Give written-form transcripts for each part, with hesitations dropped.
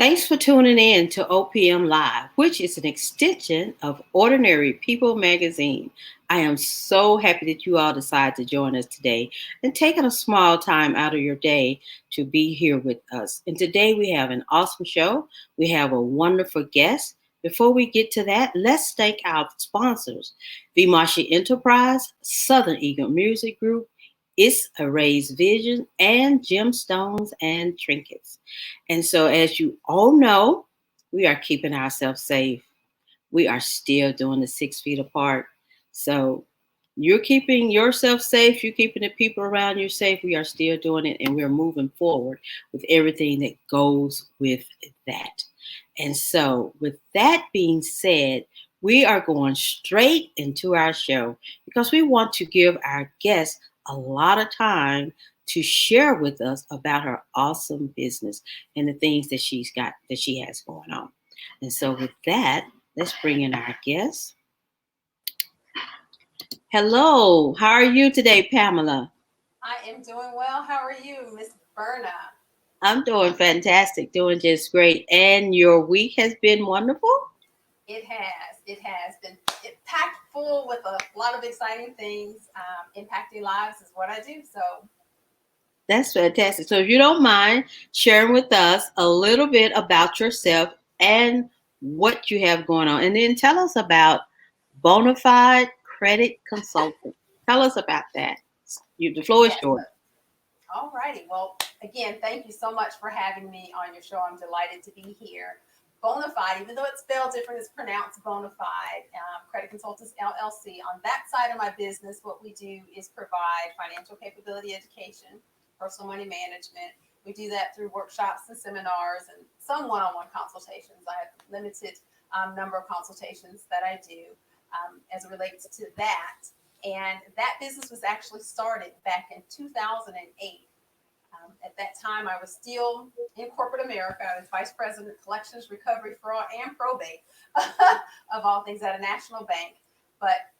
Thanks for tuning in to OPM Live, which is an extension of Ordinary People magazine. I am so happy that you all decided to join us today and taking a small time out of your day to be here with us. And today we have an awesome show. We have a wonderful guest. Before we get to that, let's thank our sponsors: Vimashi Enterprise, Southern Eagle Music Group, It's a Raised Vision, and Gemstones and Trinkets. And so, as you all know, we are keeping ourselves safe. We are still doing the 6 feet apart. So, you're keeping yourself safe. You're keeping the people around you safe. We are still doing it, and we're moving forward with everything that goes with that. And so, with that being said, we are going straight into our show because we want to give our guests a lot of time to share with us about her awesome business and the things that she has going on. And so with that, let's bring in our guest. Hello, how are you today, Pamela? I am doing well. How are you, Miss Berna? I'm doing fantastic, doing just great. And your week has been wonderful? It has. It has been packed full with a lot of exciting things. Impacting lives is what I do. So, That's fantastic. So if you don't mind sharing with us a little bit about yourself and what you have going on, and then tell us about Bonafide Credit Consultant. Tell us about that. The floor is yes. yours. All righty. Well, again, thank you so much for having me on your show. I'm delighted to be here. Bonafide, even though it's spelled different, it's pronounced Bonafide. Credit Consultants LLC. On that side of my business, what we do is provide financial capability education, personal money management. We do that through workshops and seminars and some one-on-one consultations. I have a limited number of consultations that I do as it relates to that. And that business was actually started back in 2008. At that time, I was still in corporate America. I was vice president, collections, recovery, fraud, and probate of all things at a national bank. But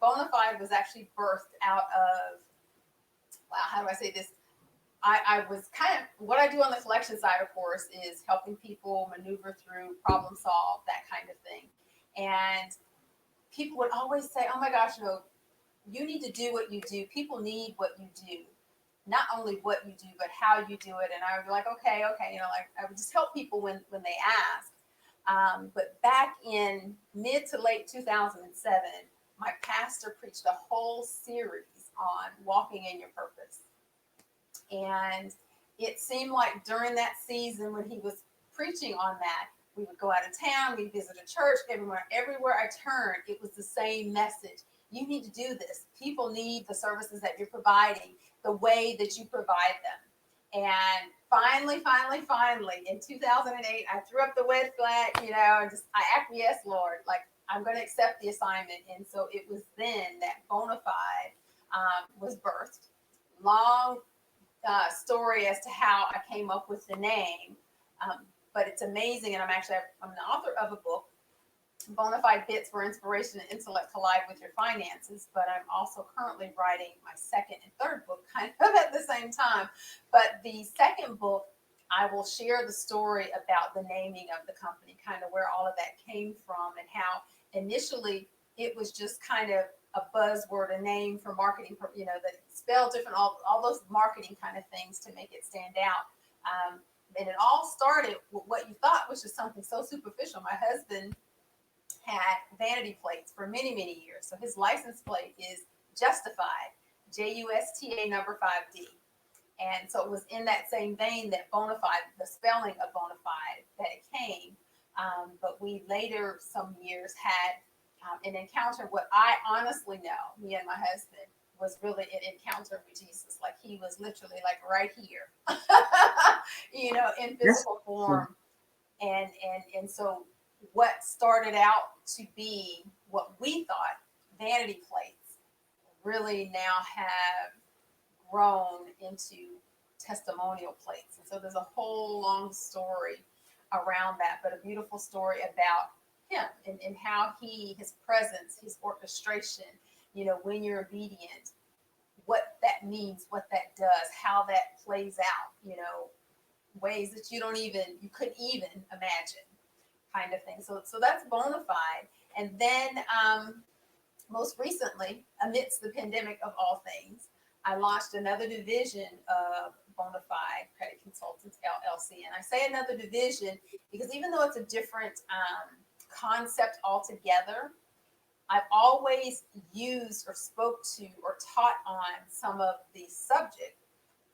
Bonafide was actually birthed out of, wow, how do I say this? I was kind of, what I do on the collection side, of course, is helping people maneuver through, problem solve, that kind of thing. And people would always say, oh my gosh, you need to do what you do. People need what you do. Not only what you do, but how you do it. And I would be like, okay, like I would just help people when they ask. But back in mid to late 2007, my pastor preached a whole series on walking in your purpose. And it seemed like during that season when he was preaching on that, we would go out of town, we'd visit a church, everywhere I turned, it was the same message. You need to do this. People need the services that you're providing the way that you provide them. And finally, in 2008, I threw up the red flag, and I acquiesced, Lord, like I'm going to accept the assignment. And so it was then that Bonafide was birthed. Long story as to how I came up with the name, but it's amazing. And I'm the author of a book, Bonafide Bits where inspiration and intellect collide with your finances. But I'm also currently writing my second and third book kind of at the same time. But the second book, I will share the story about the naming of the company, kind of where all of that came from and how initially it was just kind of a buzzword, a name for marketing, that spelled different, all those marketing kind of things to make it stand out. And it all started with what you thought was just something so superficial. My husband had vanity plates for many, many years. So his license plate is Justified, JUSTA number 5D. And so it was in that same vein that Bonafide, the spelling of Bonafide, that it came. But we later, some years, had an encounter. What I honestly know, me and my husband, was really an encounter with Jesus. Like he was literally like right here, in physical form. And so what started out to be what we thought vanity plates really now have grown into testimonial plates. And so there's a whole long story around that, but a beautiful story about him and how his presence, his orchestration, when you're obedient, what that means, what that does, how that plays out, ways that you couldn't even imagine, kind of thing. So that's Bona5. And then most recently, amidst the pandemic of all things, I launched another division of Bona5 Credit Consultants LLC. And I say another division because even though it's a different concept altogether, I've always used or spoke to or taught on some of the subject,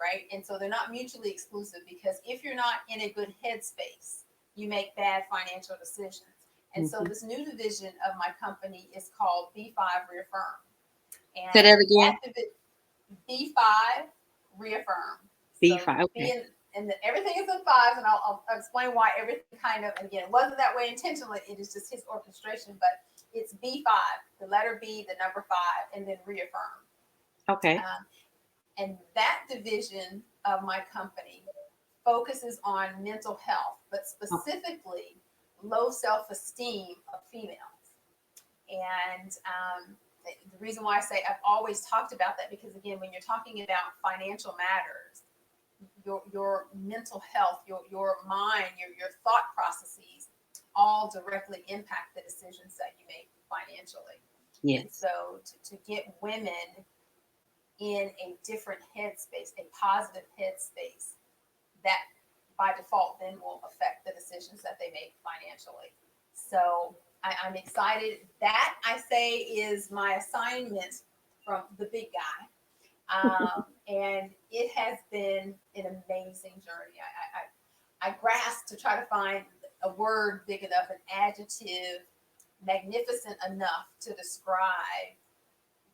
right? And so they're not mutually exclusive, because if you're not in a good headspace, you make bad financial decisions. And so this new division of my company is called B5 ReAffirm. And Say that again. B5 ReAffirm. B5. So Okay. everything is in fives, and I'll explain why everything kind of, and again, it wasn't that way intentionally. It is just his orchestration, but it's B5, the letter B, the number 5, and then ReAffirm. Okay. And that division of my company focuses on mental health, but specifically low self-esteem of females. And the reason why I say I've always talked about that, because again, when you're talking about financial matters, your mental health, your mind, your thought processes all directly impact the decisions that you make financially. Yes. And so to get women in a different headspace, a positive headspace, that by default then will affect the decisions that they make financially. So I'm excited. That, I say, is my assignment from the big guy. And it has been an amazing journey. I grasped to try to find a word big enough, an adjective magnificent enough to describe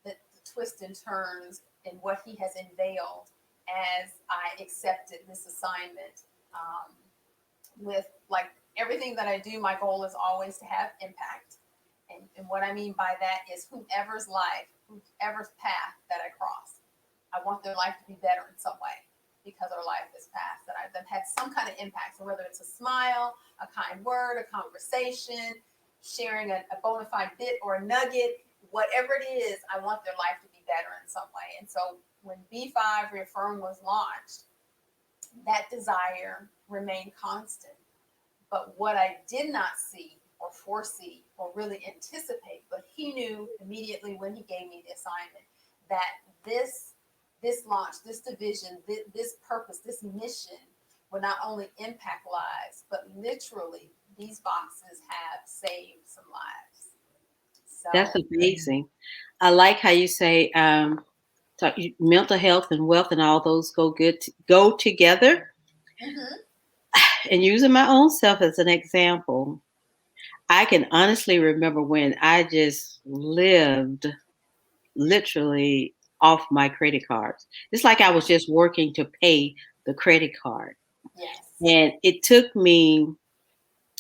the twists and turns in what he has unveiled as I accepted this assignment. With, like everything that I do, my goal is always to have impact. And what I mean by that is whoever's life, whoever's path that I cross, I want their life to be better in some way, because our life is past, that I've had some kind of impact. So whether it's a smile, a kind word, a conversation, sharing a bona fide bit or a nugget, whatever it is, I want their life to be better in some way. And so when B5 ReAffirm was launched, that desire remained constant. But what I did not see or foresee or really anticipate, but he knew immediately when he gave me the assignment, that this launch, this division, this purpose, this mission will not only impact lives, but literally these boxes have saved some lives. So That's amazing. I like how you say mental health and wealth and all those go together. And using my own self as an example, I can honestly remember when I just lived literally off my credit cards. It's like I was just working to pay the credit card. yes. And it took me,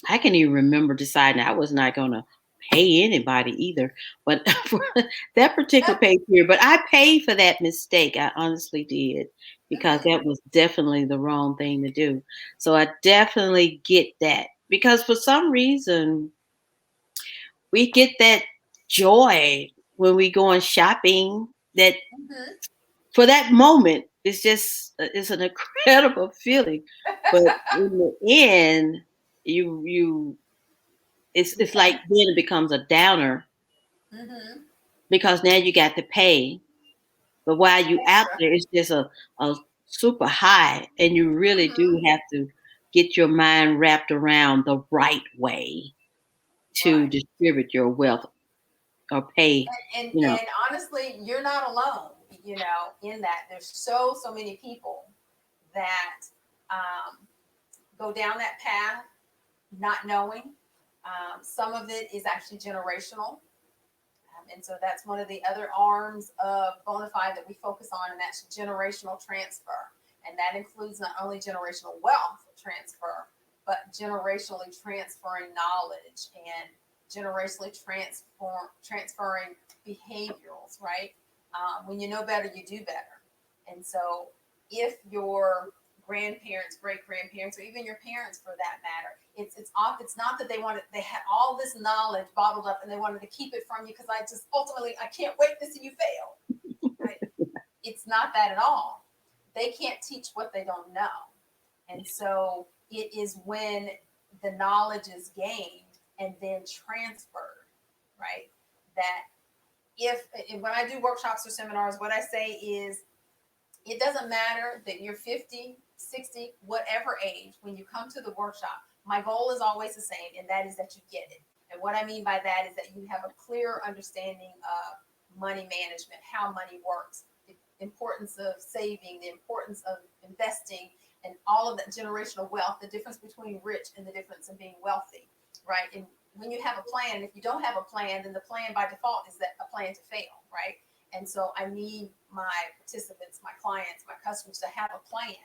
I can even remember deciding I was not going to pay anybody either. But for that particular pay period, but I paid for that mistake. I honestly did, because that was definitely the wrong thing to do. So I definitely get that, because for some reason we get that joy when we go on shopping, that for that moment it's an incredible feeling. But in the end, you it's like then it becomes a downer, because now you got to pay. But while you out Extra. there, it's just a super high, and you really do have to get your mind wrapped around the right way to Right. distribute your wealth or pay. And honestly, you're not alone, in that. There's so many people that go down that path not knowing. Some of it is actually generational. And so that's one of the other arms of Bona5 that we focus on, and that's generational transfer. And that includes not only generational wealth transfer, but generationally transferring knowledge and generationally transferring behaviorals, right? When you know better, you do better. And so if your grandparents, great grandparents, or even your parents for that matter, it's not that they had all this knowledge bottled up and they wanted to keep it from you because I can't wait to see you fail. Right? It's not that at all. They can't teach what they don't know. And so it is when the knowledge is gained and then transferred, right? That if when I do workshops or seminars, what I say is it doesn't matter that you're 50, 60, whatever age, when you come to the workshop, my goal is always the same, and that is that you get it. And what I mean by that is that you have a clear understanding of money management, how money works, the importance of saving, the importance of investing, and all of that generational wealth, the difference between rich and the difference in being wealthy, right? And when you have a plan, if you don't have a plan, then the plan by default is that a plan to fail, right? And so I need my participants, my clients, my customers to have a plan.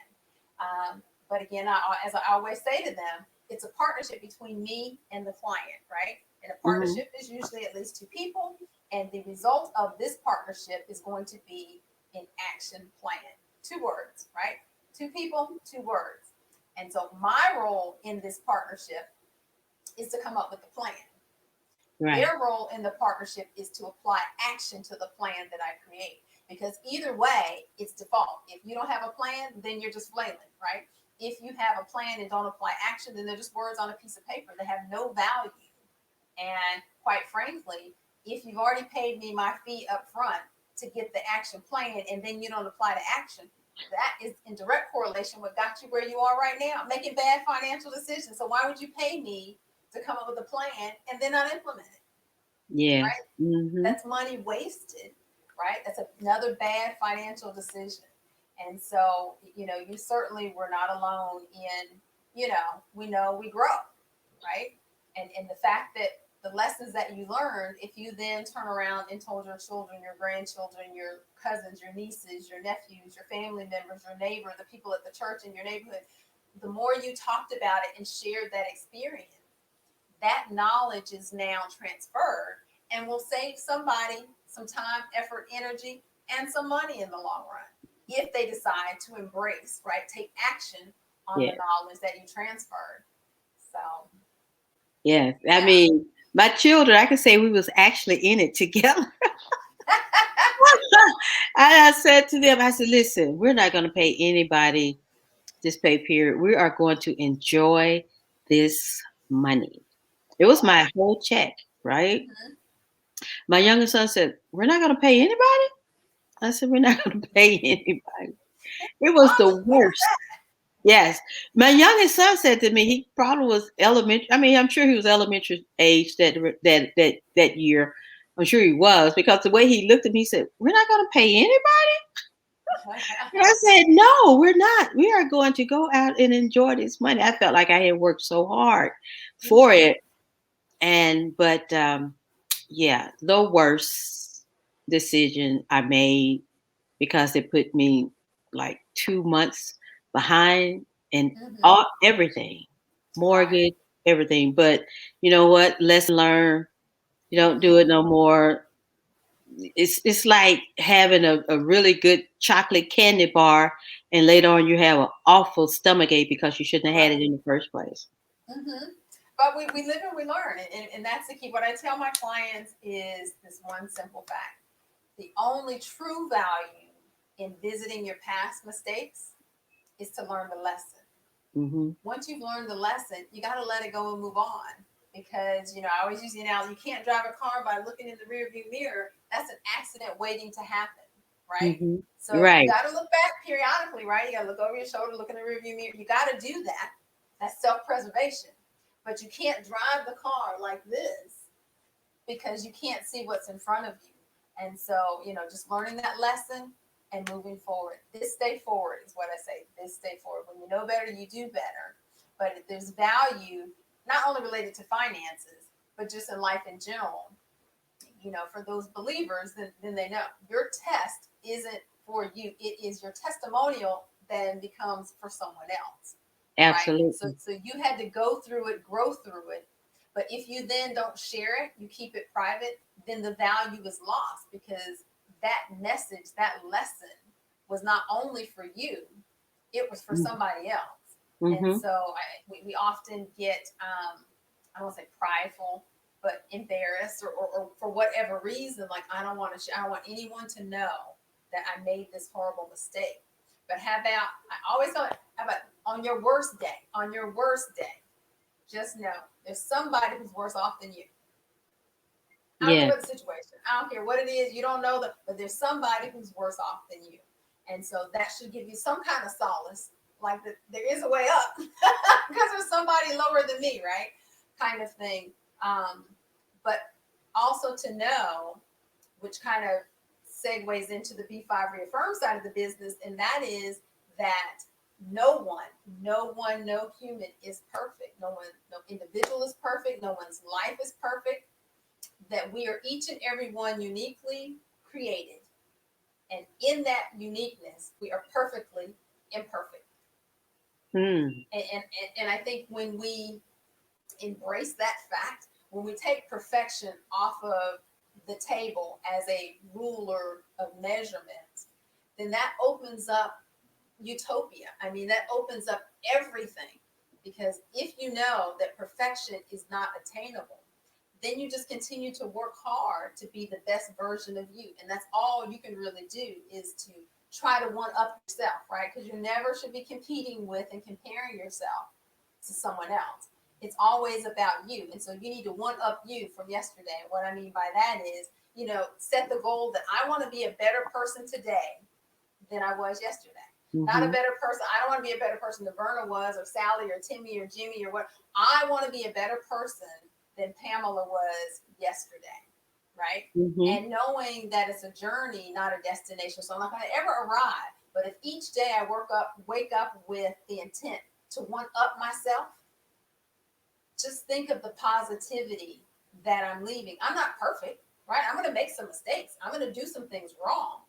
But again, as I always say to them, it's a partnership between me and the client, right? And a partnership is usually at least two people. And the result of this partnership is going to be an action plan. 2 words, right? 2 people, 2 words. And so my role in this partnership is to come up with the plan. Right. Their role in the partnership is to apply action to the plan that I create. Because either way, it's default. If you don't have a plan, then you're just flailing, right? If you have a plan and don't apply action, then they're just words on a piece of paper. They have no value. And quite frankly, if you've already paid me my fee up front to get the action plan and then you don't apply the action, that is in direct correlation with what got you where you are right now, making bad financial decisions. So why would you pay me to come up with a plan and then not implement it? Yeah. Right? Mm-hmm. That's money wasted, right? That's another bad financial decision. And so, you certainly were not alone in, we know we grow, right? And the fact that the lessons that you learned, if you then turn around and told your children, your grandchildren, your cousins, your nieces, your nephews, your family members, your neighbor, the people at the church in your neighborhood, the more you talked about it and shared that experience, that knowledge is now transferred and will save somebody some time, effort, energy, and some money in the long run if they decide to embrace, right? Take action on the knowledge that you transferred. So, yes, I mean, my children, I can say we was actually in it together. I said to them, I said, listen, we're not going to pay anybody this pay period. We are going to enjoy this money. It was my whole check, right? Mm-hmm. My youngest son said, we're not going to pay anybody? I said, we're not going to pay anybody. It was the worst. Yes. My youngest son said to me, he probably was elementary. I mean, I'm sure he was elementary age that year. I'm sure he was, because the way he looked at me, he said, we're not going to pay anybody? And I said, no, we're not. We are going to go out and enjoy this money. I felt like I had worked so hard for it. But the worst decision I made, because it put me like 2 months behind and everything, mortgage, everything. But you know what? Lesson learned. You don't do it no more. It's like having a really good chocolate candy bar, and later on you have an awful stomach ache because you shouldn't have had it in the first place. Mm-hmm. But we live and we learn, and that's the key. What I tell my clients is this one simple fact: the only true value in visiting your past mistakes is to learn the lesson. Mm-hmm. Once you've learned the lesson, you got to let it go and move on. Because, I always use the analogy, you can't drive a car by looking in the rearview mirror. That's an accident waiting to happen, right? Mm-hmm. So you got to look back periodically, right? You got to look over your shoulder, look in the rearview mirror. You got to do that. That's self-preservation. But you can't drive the car like this because you can't see what's in front of you. And so, just learning that lesson and moving forward. This stay forward is what I say. This stay forward. When you know better, you do better. But if there's value, not only related to finances, but just in life in general, for those believers, then they know your test isn't for you. It is your testimonial then becomes for someone else. Absolutely. Right? So you had to go through it, grow through it. But if you then don't share it, you keep it private, then the value is lost, because that message, that lesson was not only for you, it was for somebody else. Mm-hmm. And so we often get, I don't want to say prideful, but embarrassed or for whatever reason, like I don't want anyone to know that I made this horrible mistake. But how about, I always tell it, how about on your worst day, just know there's somebody who's worse off than you. I don't care Yeah. what the situation. I don't care what it is. You don't know that, but there's somebody who's worse off than you. And so that should give you some kind of solace, like that there is a way up because there's somebody lower than me, right? Kind of thing. But also to know, which kind of segues into the B5 ReAffirm side of the business, and that is that no human is perfect. No individual is perfect. No one's life is perfect. That we are each and every one uniquely created. And in that uniqueness, we are perfectly imperfect. Mm. And I think when we embrace that fact, when we take perfection off of the table as a ruler of measurement, then that opens up utopia. I mean, that opens up everything. Because if you know that perfection is not attainable, then you just continue to work hard to be the best version of you. And that's all you can really do, is to try to one up yourself, right? Because you never should be competing with and comparing yourself to someone else. It's always about you. And so you need to one up you from yesterday. What I mean by that is, set the goal that I want to be a better person today than I was yesterday. Not a better person. I don't want to be a better person than Verna was, or Sally, or Timmy, or Jimmy, or what. I want to be a better person than Pamela was yesterday, right? And knowing that it's a journey, not a destination. So I'm not going to ever arrive. But if each day I wake up with the intent to one up myself, just think of the positivity that I'm leaving. I'm not perfect, right? I'm going to make some mistakes. I'm going to do some things wrong.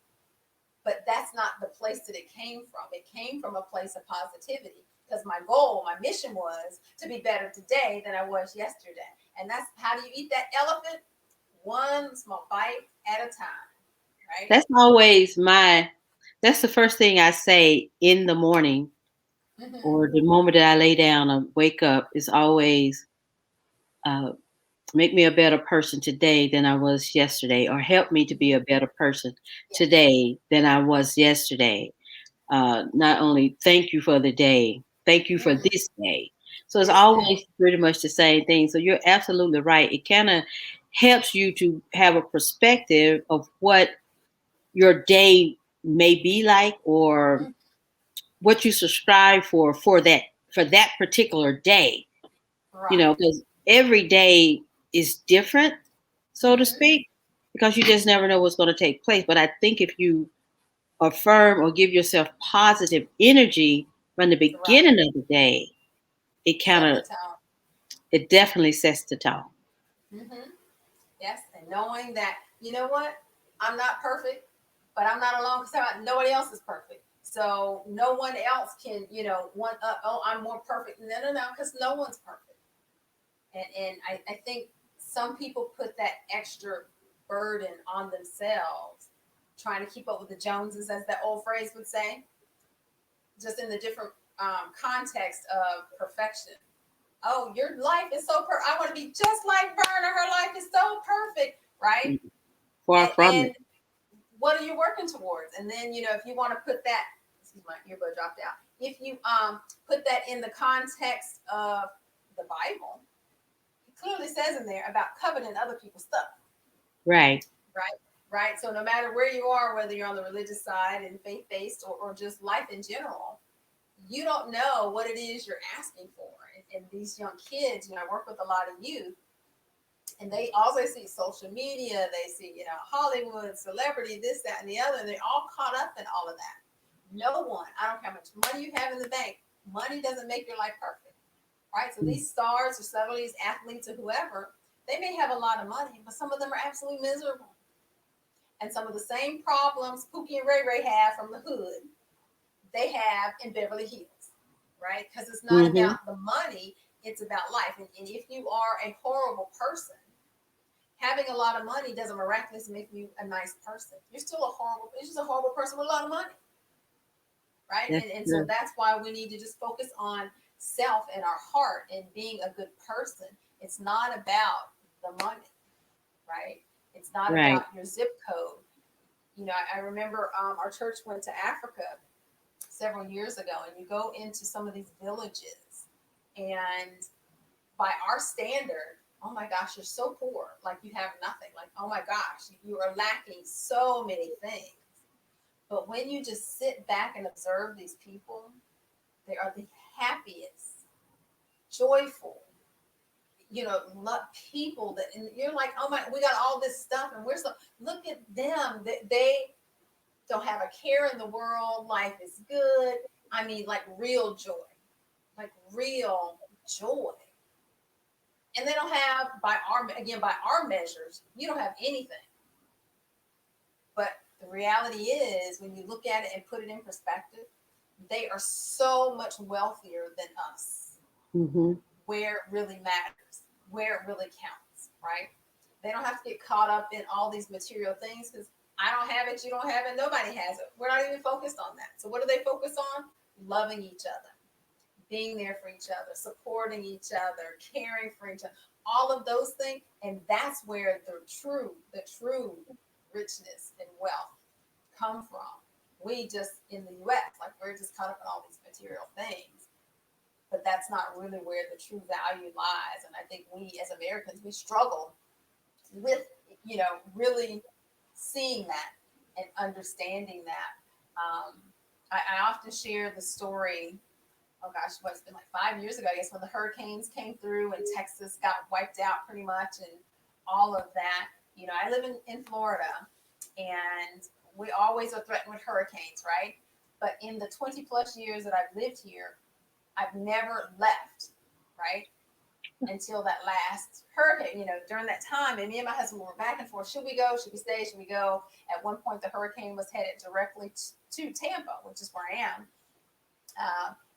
But that's not the place that it came from. It came from a place of positivity, because my goal, my mission was to be better today than I was yesterday. And that's how do you eat that elephant? One small bite at a time, right? That's always that's the first thing I say in the morning, or the moment that I lay down and wake up, is always uh, make me a better person today than I was yesterday, or help me to be a better person Yes. today than I was yesterday. Not only thank you for the day, thank you for this day. So it's This always day. pretty much the same thing. So you're absolutely right. It kind of helps you to have a perspective of what your day may be like, or what you subscribe for that particular day. Right. Because every day is different, so to speak, because you just never know what's going to take place. But I think if you affirm or give yourself positive energy from the Right. beginning of the day, it kind Set the of tone. it definitely sets the tone. Yes. And knowing that, you know what? I'm not perfect, but I'm not alone, because nobody else is perfect. So no one else can, one up, oh, I'm more perfect. No, because no one's perfect. And I think some people put that extra burden on themselves, trying to keep up with the Joneses, as that old phrase would say, just in the different context of perfection. Oh, your life is so perfect. I want to be just like Verna. Her life is so perfect, right? Far And, from and it. what are you working towards? And then, if you want to put that, excuse, my earbud dropped out. If you put that in the context of the Bible, it clearly says in there about coveting other people's stuff. Right. Right. Right. So no matter where you are, whether you're on the religious side and faith-based, or just life in general, you don't know what it is you're asking for. And these young kids, I work with a lot of youth, and they also see social media, they see, Hollywood, celebrity, this, that, and the other, and they're all caught up in all of that. No one, I don't care how much money you have in the bank, money doesn't make your life perfect, right? So these stars or celebrities, athletes, or whoever, they may have a lot of money, but some of them are absolutely miserable. And some of the same problems Pookie and Ray Ray have from the hood, they have in Beverly Hills, right? Because it's not about the money, it's about life. And if you are a horrible person, having a lot of money doesn't miraculously make you a nice person. You're just a horrible person with a lot of money, right? That's And so true. that's why we need to just focus on self and our heart and being a good person. It's not about the money, right? It's not Right. about your zip code. I remember our church went to Africa several years ago, and you go into some of these villages, and by our standard, oh my gosh, you're so poor, like you have nothing, like, oh my gosh, you are lacking so many things. But when you just sit back and observe these people, they are the happiest, joyful, people that, and you're like, oh my, we got all this stuff, and we're so, look at them, that they don't have a care in the world. Life is good. I mean, like real joy, like real joy. And they don't have, by our measures, you don't have anything. But the reality is, when you look at it and put it in perspective, they are so much wealthier than us. Mm-hmm. Where it really matters, where it really counts, right? They don't have to get caught up in all these material things, because I don't have it, you don't have it, nobody has it. We're not even focused on that. So what do they focus on? Loving each other, being there for each other, supporting each other, caring for each other, all of those things. And that's where the true richness and wealth come from. We just, in the US, like, we're just caught up in all these material things, but that's not really where the true value lies. And I think we as Americans, we struggle with, really seeing that and understanding that. I often share the story, oh gosh, what's been like 5 years ago, I guess, when the hurricanes came through and Texas got wiped out pretty much, and all of that. I live in Florida, and we always are threatened with hurricanes, right? But in the 20 plus years that I've lived here, I've never left, right? Until that last hurricane, during that time, and me and my husband were back and forth. Should we go? Should we stay? Should we go? At one point, the hurricane was headed directly to Tampa, which is where I am.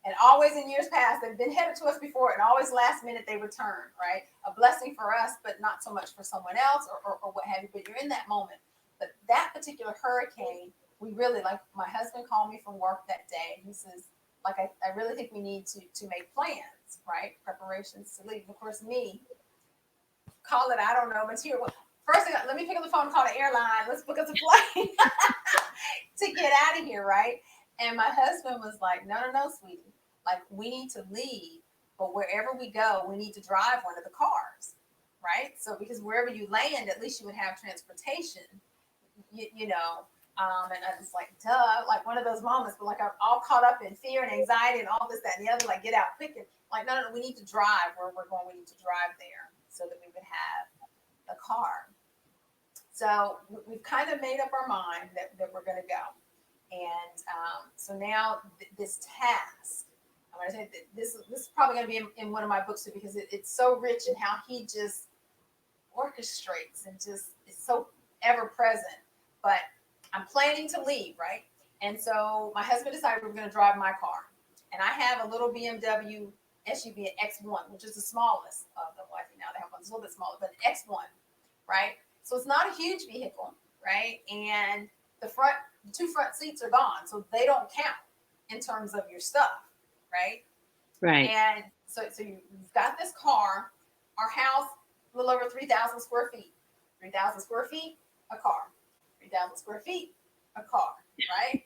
And always in years past, they've been headed to us before, and always last minute they return, right? A blessing for us, but not so much for someone else, or what have you. But you're in that moment. But that particular hurricane, we really, like, my husband called me from work that day. He says, like, I really think we need to make plans, right? Preparations to leave. And of course, me, call it, I don't know, material. First thing, let me pick up the phone and call the airline. Let's book us a plane to get out of here, right? And my husband was like, no, sweetie. Like, we need to leave, but wherever we go, we need to drive one of the cars, right? So, because wherever you land, at least you would have transportation, and I was like, duh, like one of those moments, but like I'm all caught up in fear and anxiety and all this, that, and the other, like, get out quick. And like, no, we need to drive where we're going. We need to drive there so that we would have the car. So we've kind of made up our mind that we're going to go. And so now this task, I'm going to say that this is probably going to be in one of my books too, because it's so rich in how he just orchestrates and just is so ever present. But I'm planning to leave, right? And so my husband decided we were going to drive my car. And I have a little BMW SUV, an X1, which is the smallest of them. Well, I think now they have one that's a little bit smaller, but an X1, right? So it's not a huge vehicle, right? And the two front seats are gone, so they don't count in terms of your stuff, right? Right. And so you've got this car, our house, a little over 3,000 square feet. 3,000 square feet, a car. 3,000 square feet, a car, right?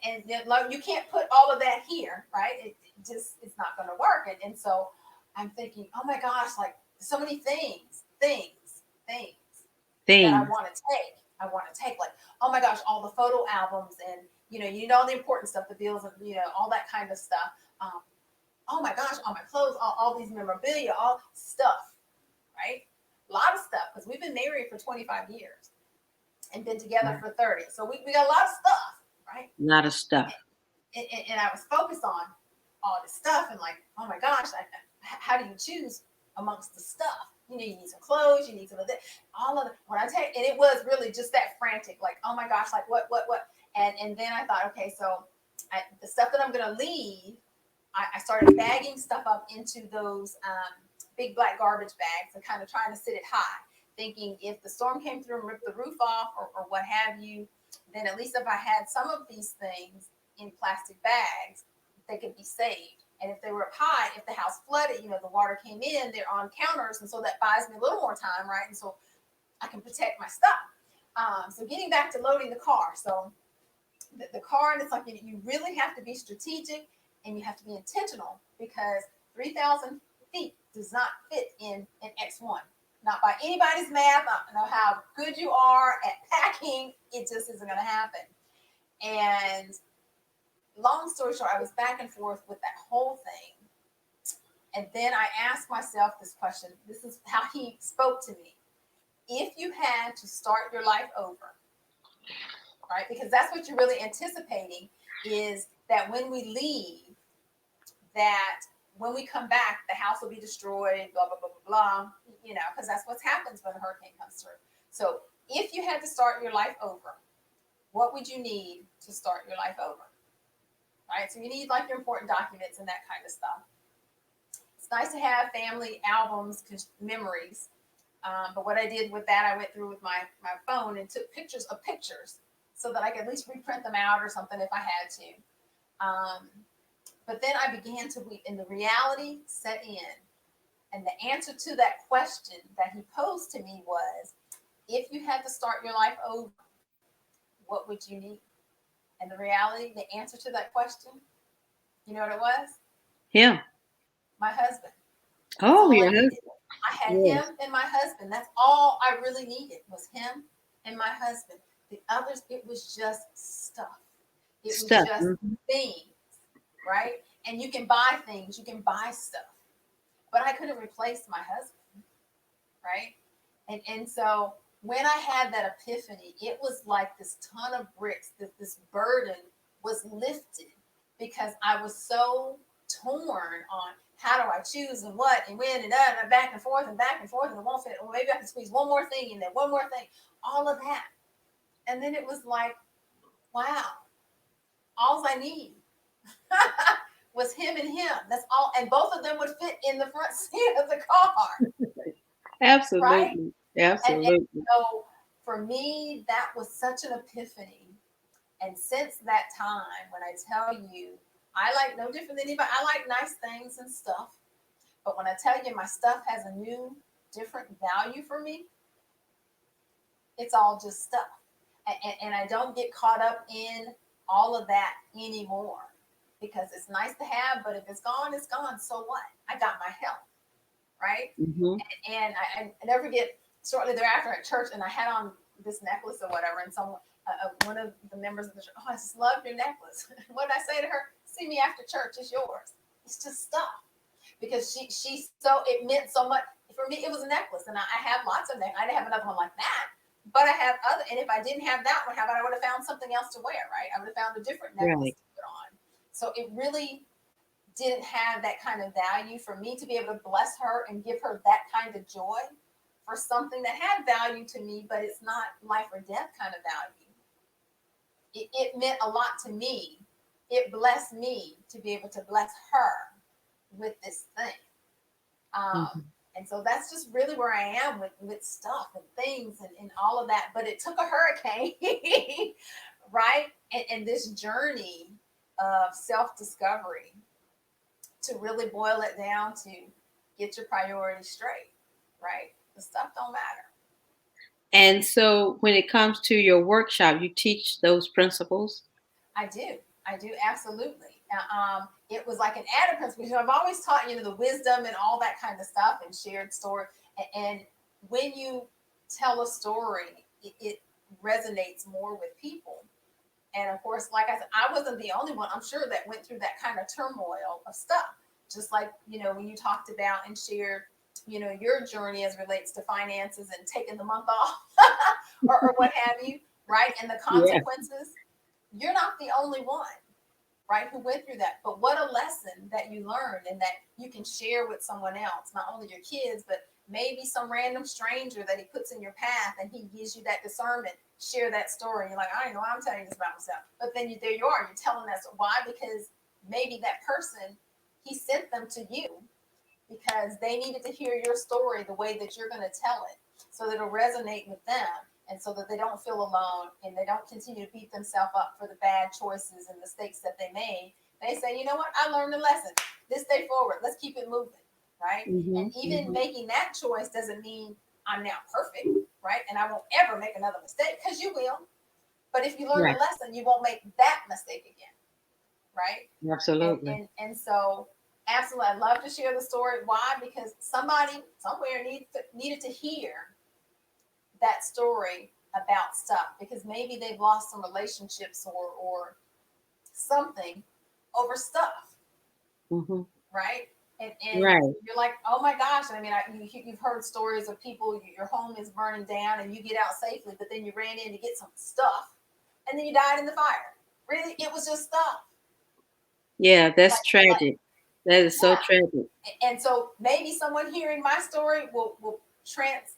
And like, you can't put all of that here, right? It's not going to work. And so I'm thinking, oh my gosh, like, so many things that I want to take. Like, oh my gosh, all the photo albums, and you need all the important stuff, the bills, and all that kind of stuff. Oh my gosh, all my clothes, all these memorabilia, all stuff, right? A lot of stuff, because we've been married for 25 years and been together for 30. So we got a lot of stuff, right? A lot of stuff. And I was focused on all this stuff, and like, oh my gosh, how do you choose amongst the stuff? You need some clothes, you need some of that, all of it. When I take, and it was really just that frantic, like, oh my gosh, like what? And then I thought, okay, so the stuff that I'm going to leave, I started bagging stuff up into those big black garbage bags and kind of trying to sit it high, thinking if the storm came through and ripped the roof off or what have you, then at least if I had some of these things in plastic bags, they could be saved. And if they were up high, if the house flooded, the water came in, they're on counters. And so that buys me a little more time, right? And so I can protect my stuff. So getting back to loading the car. So the car, and it's like you really have to be strategic and you have to be intentional, because 3,000 feet does not fit in an X1. Not by anybody's math. I don't know how good you are at packing. It just isn't going to happen. And long story short, I was back and forth with that whole thing. And then I asked myself this question. This is how he spoke to me. If you had to start your life over, right? Because that's what you're really anticipating, is that when we leave, that when we come back, the house will be destroyed, blah, blah, blah, blah, blah, because that's what happens when a hurricane comes through. So if you had to start your life over, what would you need to start your life over? Right? So you need like your important documents and that kind of stuff. It's nice to have family albums, memories. But what I did with that, I went through with my phone and took pictures of pictures so that I could at least reprint them out or something if I had to. But then I began to weep, and the reality set in. And the answer to that question that he posed to me was, if you had to start your life over, what would you need? And the reality, the answer to that question, you know what it was? Him. My husband. That's Oh, all your I needed. husband. I had Yeah. him and my husband. That's all I really needed, was him and my husband. The others, it was just stuff. It was Stuff. just things, right? And you can buy things, you can buy stuff. But I couldn't replace my husband, right? And so when I had that epiphany, it was like this ton of bricks, this burden was lifted, because I was so torn on how do I choose and what and when and back and forth and back and forth, and it won't fit. Well, maybe I can squeeze one more thing in there, one more thing, all of that. And then it was like, wow, all I need was him and him. That's all. And both of them would fit in the front seat of the car. Absolutely. Right? Absolutely. And so for me, that was such an epiphany. And since that time, when I tell you, I like no different than anybody. I like nice things and stuff. But when I tell you my stuff has a new, different value for me, it's all just stuff. And I don't get caught up in all of that anymore, because it's nice to have, but if it's gone, it's gone. So what? I got my health, right? Mm-hmm. And I never forget, shortly thereafter at church, and I had on this necklace or whatever, and someone, one of the members of the church, oh, I just love your necklace. What did I say to her? See me after church, it's yours. It's just stuff. Because it meant so much. For me, it was a necklace, and I have lots of necklaces. I didn't have another one like that, but I have other, and if I didn't have that one, how about I would have found something else to wear, right? I would have found a different necklace to put on. So it really didn't have that kind of value for me to be able to bless her and give her that kind of joy for something that had value to me, but it's not life or death kind of value. It meant a lot to me. It blessed me to be able to bless her with this thing. And so that's just really where I am with stuff and things and all of that. But it took a hurricane, right? And this journey of self-discovery to really boil it down to get your priorities straight, right? The stuff don't matter. And so when it comes to your workshop, you teach those principles? I do, absolutely. It was like an added principle. I've always taught, the wisdom and all that kind of stuff and shared story. And when you tell a story, it resonates more with people. And of course, like I said, I wasn't the only one, I'm sure, that went through that kind of turmoil of stuff. Just like, when you talked about and shared, your journey as relates to finances and taking the month off or what have you, right? And the consequences, you're not the only one, right, who went through that. But what a lesson that you learned and that you can share with someone else, not only your kids, but maybe some random stranger that he puts in your path and he gives you that discernment. Share that story. You're like, I don't know why I'm telling you this about myself. But then there you are. You're telling that. So why? Because maybe that person, he sent them to you because they needed to hear your story the way that you're going to tell it, so that it'll resonate with them, and so that they don't feel alone and they don't continue to beat themselves up for the bad choices and mistakes that they made. They say, you know what? I learned a lesson. This day forward, let's keep it moving, right? And even making that choice doesn't mean I'm now perfect, right? And I won't ever make another mistake, because you will. But if you learn Right. the lesson, you won't make that mistake again, right? And Absolutely. and and so absolutely, I'd love to share the story. Why? Because somebody somewhere needed to hear that story about stuff, because maybe they've lost some relationships or something over stuff, Hmm. right? And Right. you're like, oh my gosh. I mean, you've heard stories of people, your home is burning down and you get out safely, but then you ran in to get some stuff and then you died in the fire. Really, it was just stuff. Yeah, that's Like tragic. That is so yeah. tragic. And so maybe someone hearing my story will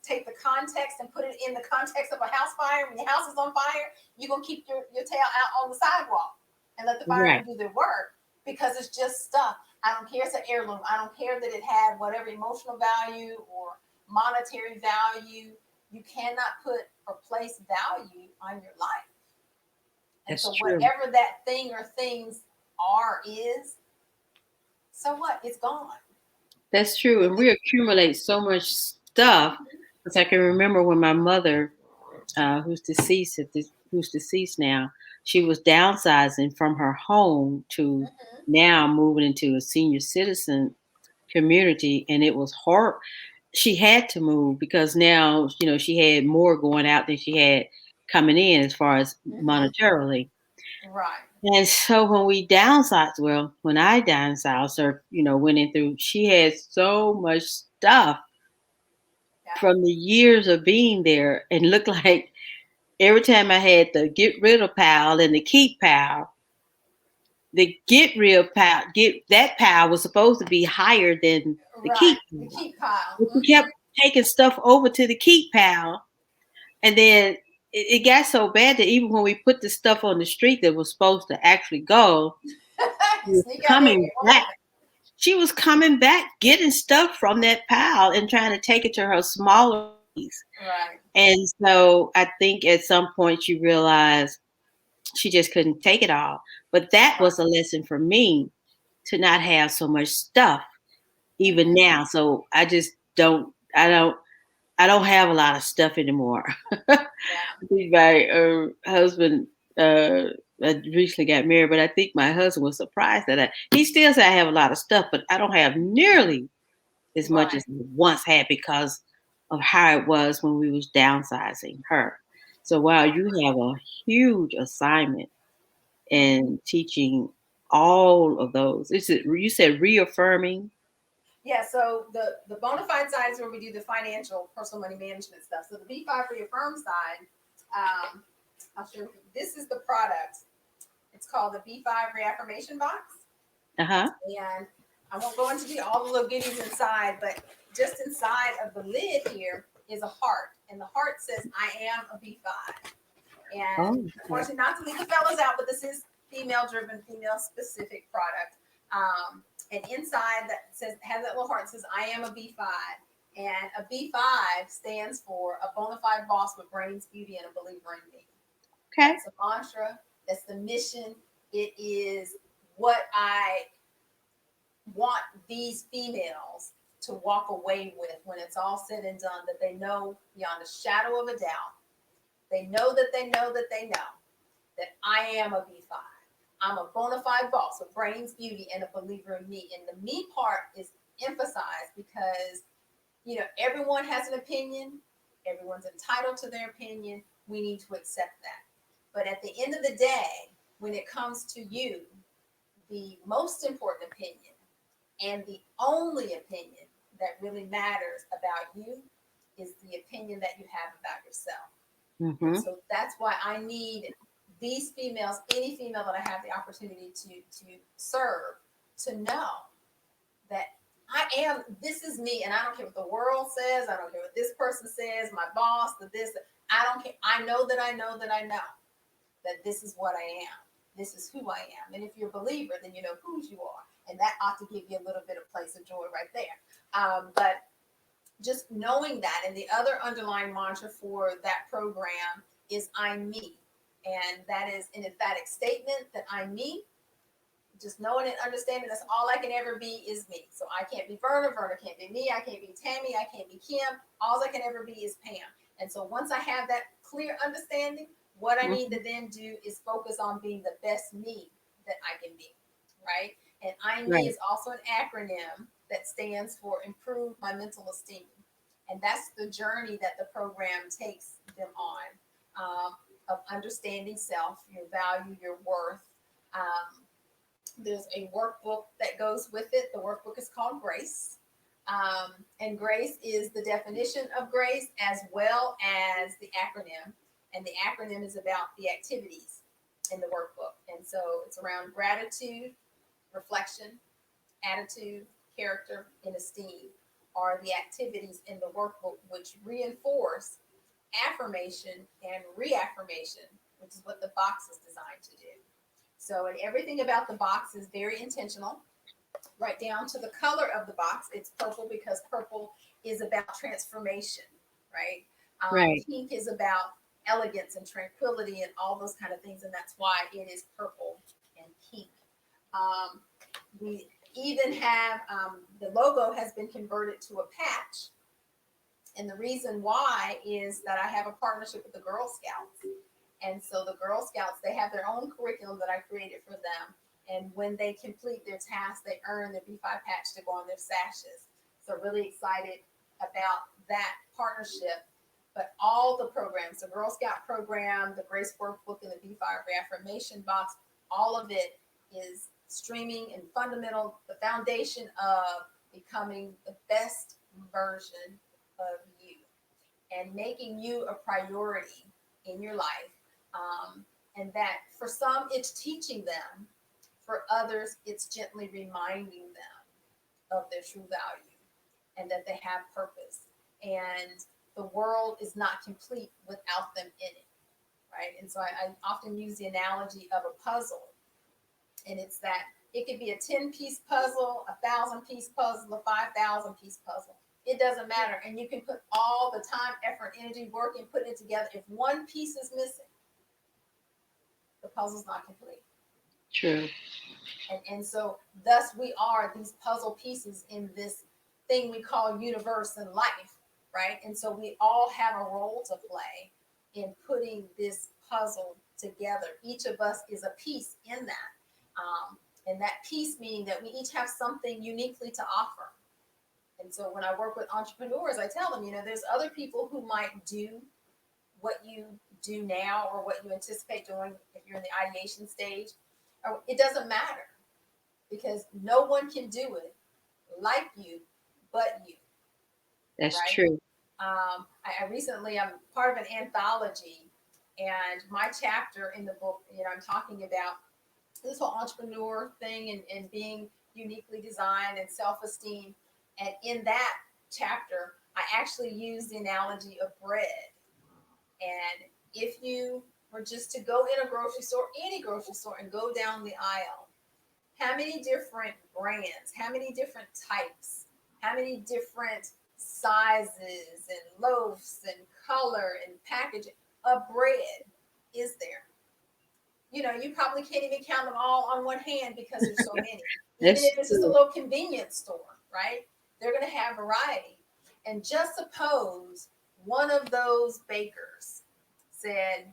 take the context and put it in the context of a house fire. When your house is on fire, you're gonna keep your tail out on the sidewalk and let the Right. firemen do their work, because it's just stuff. I don't care if it's an heirloom. I don't care that it had whatever emotional value or monetary value. You cannot put or place value on your life. And That's so true. whatever that thing or things are is, so what? It's gone. That's true. And we accumulate so much stuff. Because I can remember when my mother, who's deceased now, she was downsizing from her home to Mhm. now moving into a senior citizen community, and it was hard. She had to move because now, she had more going out than she had coming in as far as Mhm. monetarily. Right. And so when we downsized, well, when I downsized or, went in through, she had so much stuff Yeah. from the years of being there and looked like every time I had the get rid of pile and the keep pile, the get that pile was supposed to be higher than the Right. keep The pile. keep pile. But she kept Hmm. taking stuff over to the keep pile. And then it got so bad that even when we put the stuff on the street that was supposed to actually go, it was Sneak out there and coming get one back. of it. She was coming back, getting stuff from that pile and trying to take it to her smaller piece. Right. And so I think at some point she realized she just couldn't take it all. But that Right. was a lesson for me to not have so much stuff even Hmm. now. So I don't have a lot of stuff anymore. Yeah. I think my husband I recently got married, but I think my husband was surprised that he still said I have a lot of stuff, but I don't have nearly as much as Right. I once had because of how it was when we was downsizing her. So wow, Right. you have a huge assignment Hmm. in teaching all of those. Is it you said reaffirming? Yeah. So the bona fide side is where we do the financial personal money management stuff. So the B5 ReAffirm side, um, I'll show you. This is the product. It's called the B5 Reaffirmation Box. Uh-huh. And I won't go into all the little goodies inside, but just inside of the lid here is a heart. And the heart says, I am a B5. And Oh, okay. unfortunately, not to leave the fellas out, but this is female driven, female specific product. And inside that says, has that little heart that says, I am a B5. And a B5 stands for a bona fide boss with brains, beauty, and a believer in me. Okay. That's the mantra. That's the mission. It is what I want these females to walk away with when it's all said and done, that they know beyond a shadow of a doubt. They know that they know that they know that I am a B5. I'm a bona fide boss with brains, beauty, and a believer in me. And the me part is emphasized because, everyone has an opinion. Everyone's entitled to their opinion. We need to accept that. But at the end of the day, when it comes to you, the most important opinion and the only opinion that really matters about you is the opinion that you have about yourself. And Mm-hmm. so that's why I need these females, any female that I have the opportunity to serve, to know that this is me, and I don't care what the world says, I don't care what this person says, my boss, I don't care. I know that I know that I know that this is what I am. This is who I am. And if you're a believer, then you know whose you are. And that ought to give you a little bit of place of joy right there. But just knowing that, and the other underlying mantra for that program is I'm me. And that is an emphatic statement that I'm me. Just knowing and understanding that's all I can ever be is me. So I can't be Verna, Verna can't be me, I can't be Tammy, I can't be Kim. All I can ever be is Pam. And so once I have that clear understanding, What I need to then do is focus on being the best me that I can be, right? And I me Right. is also an acronym that stands for improve my mental esteem. And that's the journey that the program takes them on, of understanding self, your value, your worth. Um, there's a workbook that goes with it. The workbook is called Grace. And Grace is the definition of grace as well as the acronym. And the acronym is about the activities in the workbook. And so it's around gratitude, reflection, attitude, character, and esteem are the activities in the workbook which reinforce affirmation and reaffirmation, which is what the box is designed to do. So, and everything about the box is very intentional, right down to the color of the box. It's purple because purple is about transformation, right? Right. Pink is about elegance and tranquility and all those kind of things, and that's why it is purple and pink. Um, we even have the logo has been converted to a patch, and the reason why is that I have a partnership with the Girl Scouts. And so the Girl Scouts, they have their own curriculum that I created for them. And when they complete their tasks, they earn their B5 patch to go on their sashes. So really excited about that partnership. But all the programs, the Girl Scout program, the Grace Workbook, and the B5 Reaffirmation Box, all of it is streaming and fundamental, the foundation of becoming the best version of you and making you a priority in your life. And that for some, it's teaching them. For others, it's gently reminding them of their true value and that they have purpose. And the world is not complete without them in it, right? And so I often use the analogy of a puzzle. And it's that it could be a 10-piece puzzle, 1,000-piece puzzle, a 5,000-piece puzzle. It doesn't matter. And you can put all the time, effort, energy, work, and put it together. If one piece is missing, the puzzle's not complete. True. And so thus we are these puzzle pieces in this thing we call universe and life, right? And so we all have a role to play in putting this puzzle together. Each of us is a piece in that. And that piece meaning that we each have something uniquely to offer. And so when I work with entrepreneurs, I tell them, there's other people who might do what you do now or what you anticipate doing if you're in the ideation stage. It doesn't matter because no one can do it like you but you, That's right? true. I recently, I'm part of an anthology, and my chapter in the book, I'm talking about this whole entrepreneur thing and being uniquely designed and self-esteem. And in that chapter, I actually use the analogy of bread. And if you were just to go in a grocery store, any grocery store, and go down the aisle, how many different brands, how many different types, how many different sizes and loaves and color and packaging of bread is there? You probably can't even count them all on one hand because there's so many. Even That's if it's just a true. little convenience store, right? They're going to have variety. And just suppose one of those bakers said,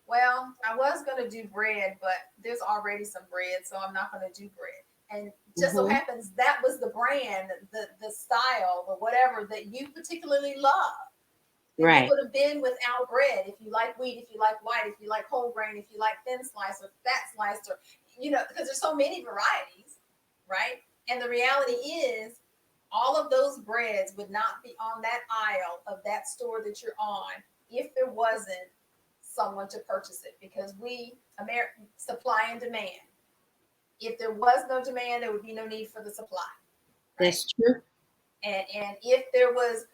well, I was going to do bread, but there's already some bread, so I'm not going to do bread. And just so Mm-hmm. happens that was the brand, the style, or whatever that you particularly love. And it Right. would have been without bread. If you like wheat, if you like white, if you like whole grain, if you like thin slice or fat sliced, or because there's so many varieties, right? And the reality is, all of those breads would not be on that aisle of that store that you're on if there wasn't someone to purchase it. Because we American supply and demand. If there was no demand, there would be no need for the supply, right? That's true. And if there was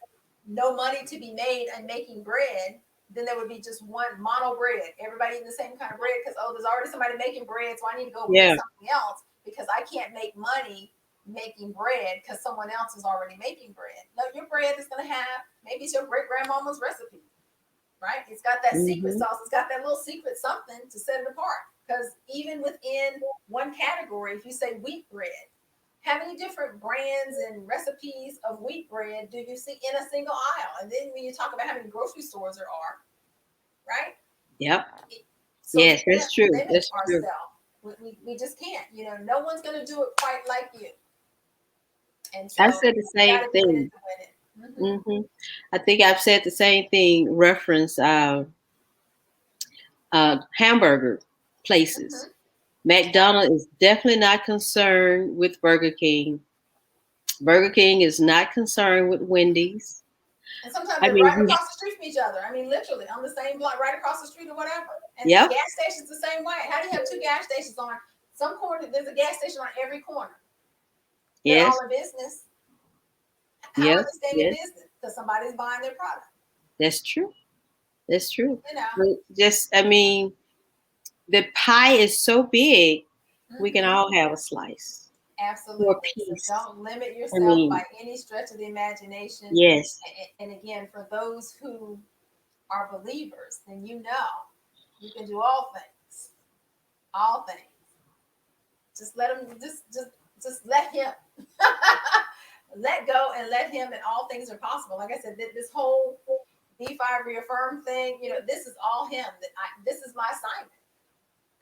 no money to be made and making bread, then there would be just one mono bread. Everybody eating the same kind of bread because there's already somebody making bread, so I need to go make Yeah. something else because I can't make money making bread because someone else is already making bread. No, your bread is going to have maybe it's your great grandmama's recipe, right? It's got that secret Mm-hmm. sauce. It's got that little secret something to set it apart. Because even within one category, if you say wheat bread, how many different brands and recipes of wheat bread do you see in a single aisle? And then when you talk about how many grocery stores there are, right? Yep. So we Yes, can't that's true. limit That's true. ourselves. We just can't. No one's going to do it quite like you. And I so said the you got same to be in it thing. to win it. Hmm. I think I've said the same thing. Reference hamburger places. Hmm. Yeah. McDonald's is definitely not concerned with Burger King. Burger King is not concerned with Wendy's. And sometimes I they're mean, right across the street from each other. I mean, literally on the same block, right across the street or whatever. And yep, gas stations the same way. How do you have two gas stations on some corner? There's a gas station on every corner. They're yes, all in business. How are yes, they staying in yes. business? Because somebody's buying their product. That's true. That's true. You know. But just, I mean, the pie is so big, we can Hmm. all have a slice or a Absolutely. So piece. don't limit I yourself by mean, any stretch of the imagination. yes, And again, for those who are believers, then you can do all things. All things. Just let him. Just let him. Let go and let him, and all things are possible. Like I said, this whole B5 ReAffirm thing. This is all him. This is my assignment,